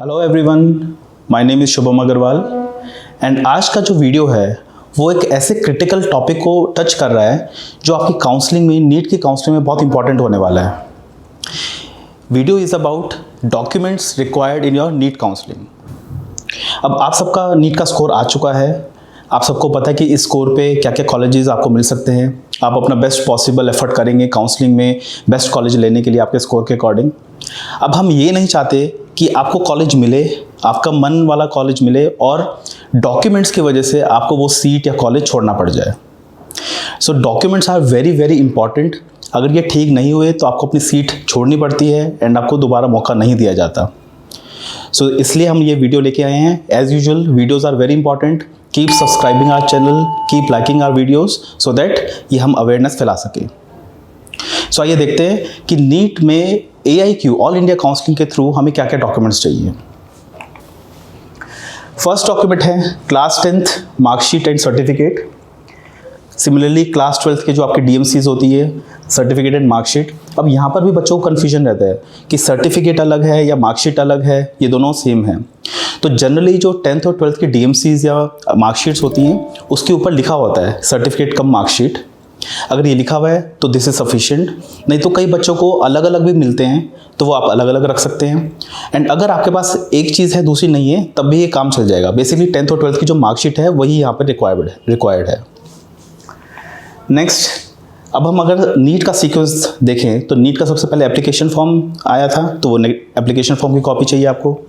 Hello everyone, my name is Shubham Agarwal and आज का जो वीडियो है वो एक ऐसे क्रिटिकल टॉपिक को टच कर रहा है जो आपकी काउंसलिंग में, नीट की काउंसलिंग में बहुत इंपॉर्टेंट होने वाला है। Video is about documents required in your NEET counselling. अब आप सबका नीट का स्कोर आ चुका है, आप सबको पता है कि इस स्कोर पे क्या क्या कॉलेजेस आपको मिल सकते हैं। आप अपना बेस्ट पॉसिबल एफर्ट करेंगे काउंसलिंग में बेस्ट कॉलेज लेने के लिए आपके स्कोर के अकॉर्डिंग। अब हम ये नहीं चाहते कि आपको कॉलेज मिले, आपका मन वाला कॉलेज मिले और डॉक्यूमेंट्स की वजह से आपको वो सीट या कॉलेज छोड़ना पड़ जाए। So documents are very very important. अगर ये ठीक नहीं हुए तो आपको अपनी सीट छोड़नी पड़ती है एंड आपको दोबारा मौका नहीं दिया जाता। सो इसलिए हम ये वीडियो लेके आए हैं। As usual videos are very important. Keep subscribing our channel, keep liking our videos so that ये हम अवेयरनेस फैला सकें। सो आइए देखते हैं कि नीट में AIQ ऑल इंडिया काउंसलिंग के थ्रू हमें क्या क्या डॉक्यूमेंट्स चाहिए। फर्स्ट डॉक्यूमेंट है class 10th marksheet and certificate. Similarly class 12th के जो आपकी DMCs होती है, सर्टिफिकेट एंड मार्कशीट। अब यहाँ पर भी बच्चों को कन्फ्यूजन रहता है कि सर्टिफिकेट अलग है या मार्कशीट अलग है, ये दोनों सेम है। तो जनरली जो 10th और 12th की DMCs या मार्कशीट्स होती हैं उसके ऊपर लिखा होता है सर्टिफिकेट कम मार्कशीट। अगर ये लिखा हुआ है तो दिस इज सफिशिएंट, नहीं तो कई बच्चों को अलग अलग भी मिलते हैं तो वो आप अलग अलग रख सकते हैं। एंड अगर आपके पास एक चीज़ है दूसरी नहीं है तब भी ये काम चल जाएगा। बेसिकली 10th और 12th की जो मार्कशीट है वही यहाँ पर रिक्वायर्ड है। नेक्स्ट, अब हम अगर नीट का सीक्वेंस देखें तो नीट का सबसे पहले एप्लीकेशन फॉर्म आया था, तो वो एप्लीकेशन फॉर्म की कॉपी चाहिए आपको।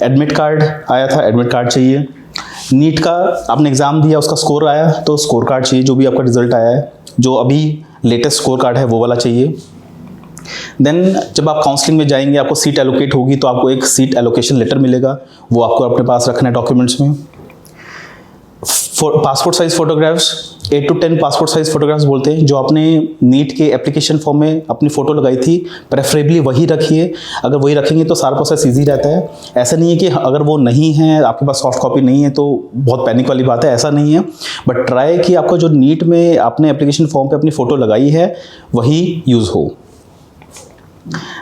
एडमिट कार्ड आया था, एडमिट कार्ड चाहिए। नीट का आपने एग्ज़ाम दिया, उसका स्कोर आया तो स्कोर कार्ड चाहिए, जो भी आपका रिजल्ट आया है, जो अभी लेटेस्ट स्कोर कार्ड है वो वाला चाहिए। देन जब आप काउंसलिंग में जाएंगे, आपको सीट एलोकेट होगी तो आपको एक सीट एलोकेशन लेटर मिलेगा, वो आपको अपने पास रखना है डॉक्यूमेंट्स में। Passport size photographs, 8 to 10 passport size photographs बोलते हैं, जो आपने नीट के एप्लीकेशन फॉर्म में अपनी फ़ोटो लगाई थी प्रेफरेबली वही रखिए। अगर वही रखेंगे तो सारा प्रोसेस ईजी रहता है। ऐसा नहीं है कि अगर वो नहीं है, आपके पास सॉफ्ट कॉपी नहीं है तो बहुत पैनिक वाली बात है, ऐसा नहीं है। बट ट्राई कि आपको जो नीट में आपने एप्लीकेशन फॉर्म पे अपनी फ़ोटो लगाई है वही यूज़ हो।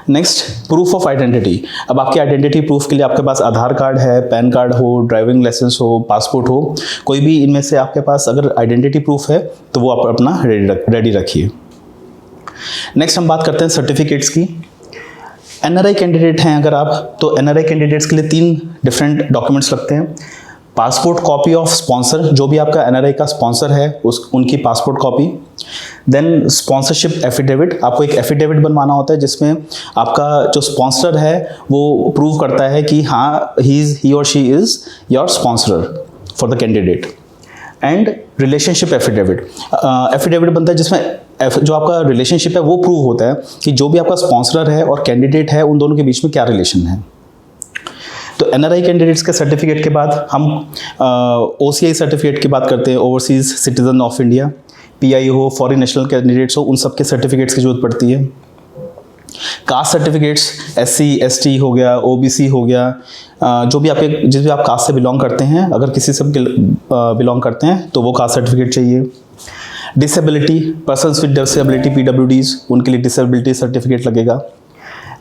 Next, proof of identity. अब आपकी आइडेंटिटी प्रूफ के लिए आपके पास आधार कार्ड है, पैन कार्ड हो, ड्राइविंग लाइसेंस हो, पासपोर्ट हो, कोई भी इनमें से आपके पास अगर आइडेंटिटी प्रूफ है तो वो आप अपना रेडी रखिए। नेक्स्ट हम बात करते हैं सर्टिफिकेट्स की। NRI कैंडिडेट हैं अगर आप, तो NRI कैंडिडेट्स के लिए 3 डिफरेंट डॉक्यूमेंट्स लगते हैं। पासपोर्ट कॉपी ऑफ स्पॉन्सर, जो भी आपका NRI का स्पॉन्सर है उनकी passport copy. Then sponsorship affidavit, आपको एक एफिडेविट बनवाना होता है जिसमें आपका जो स्पॉन्सर है वो प्रूव करता है कि हाँ ही और she is your sponsor for the candidate. And relationship affidavit, affidavit बनता है जिसमें जो आपका रिलेशनशिप है वो प्रूव होता है कि जो भी आपका स्पॉन्सर है और कैंडिडेट है उन दोनों के बीच में क्या रिलेशन है। तो NRI कैंडिडेट्स के सर्टिफिकेट के बाद हम OCI सर्टिफिकेट की बात करते हैं, overseas citizen of India. PI हो, फॉरेन नेशनल कैंडिडेट्स हो, उन सब के सर्टिफिकेट्स की जरूरत पड़ती है। कास्ट सर्टिफिकेट्स, SC ST हो गया, OBC हो गया, जो भी आपके जिस भी आप कास्ट से बिलोंग करते हैं, अगर किसी से बिलोंग करते हैं तो वो कास्ट सर्टिफिकेट चाहिए। Disability, persons with disability PWDs, उनके लिए डिसेबिलिटी सर्टिफिकेट लगेगा।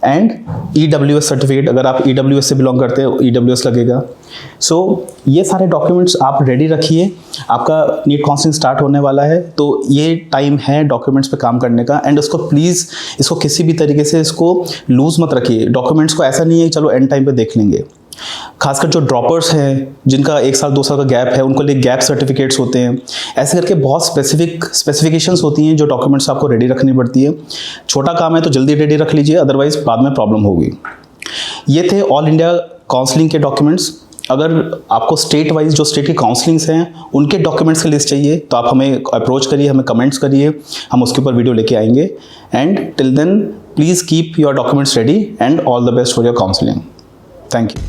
एंड EWS सर्टिफिकेट, अगर आप EWS से बिलोंग करते हैं EWS लगेगा। सो ये सारे डॉक्यूमेंट्स आप रेडी रखिए। आपका नीट काउंसलिंग स्टार्ट होने वाला है तो ये टाइम है डॉक्यूमेंट्स पे काम करने का। एंड उसको प्लीज़ इसको किसी भी तरीके से इसको लूज़ मत रखिए। डॉक्यूमेंट्स को ऐसा नहीं है चलो एंड टाइम पे देख लेंगे। खासकर जो ड्रॉपर्स हैं जिनका 1 साल 2 साल का गैप है उनको लिए गैप सर्टिफिकेट्स होते हैं। ऐसे करके बहुत स्पेसिफिकेशंस होती हैं जो डॉक्यूमेंट्स आपको रेडी रखनी पड़ती है। छोटा काम है तो जल्दी रेडी रख लीजिए, अदरवाइज बाद में प्रॉब्लम होगी। ये थे ऑल इंडिया काउंसलिंग के डॉक्यूमेंट्स। अगर आपको स्टेट वाइज जो स्टेट की काउंसलिंग्स हैं उनके डॉक्यूमेंट्स की लिस्ट चाहिए तो आप हमें अप्रोच करिए, हमें कमेंट्स करिए, हम उसके ऊपर वीडियो लेके आएंगे। And till then please keep your documents ready and all the best for your counselling. Thank you.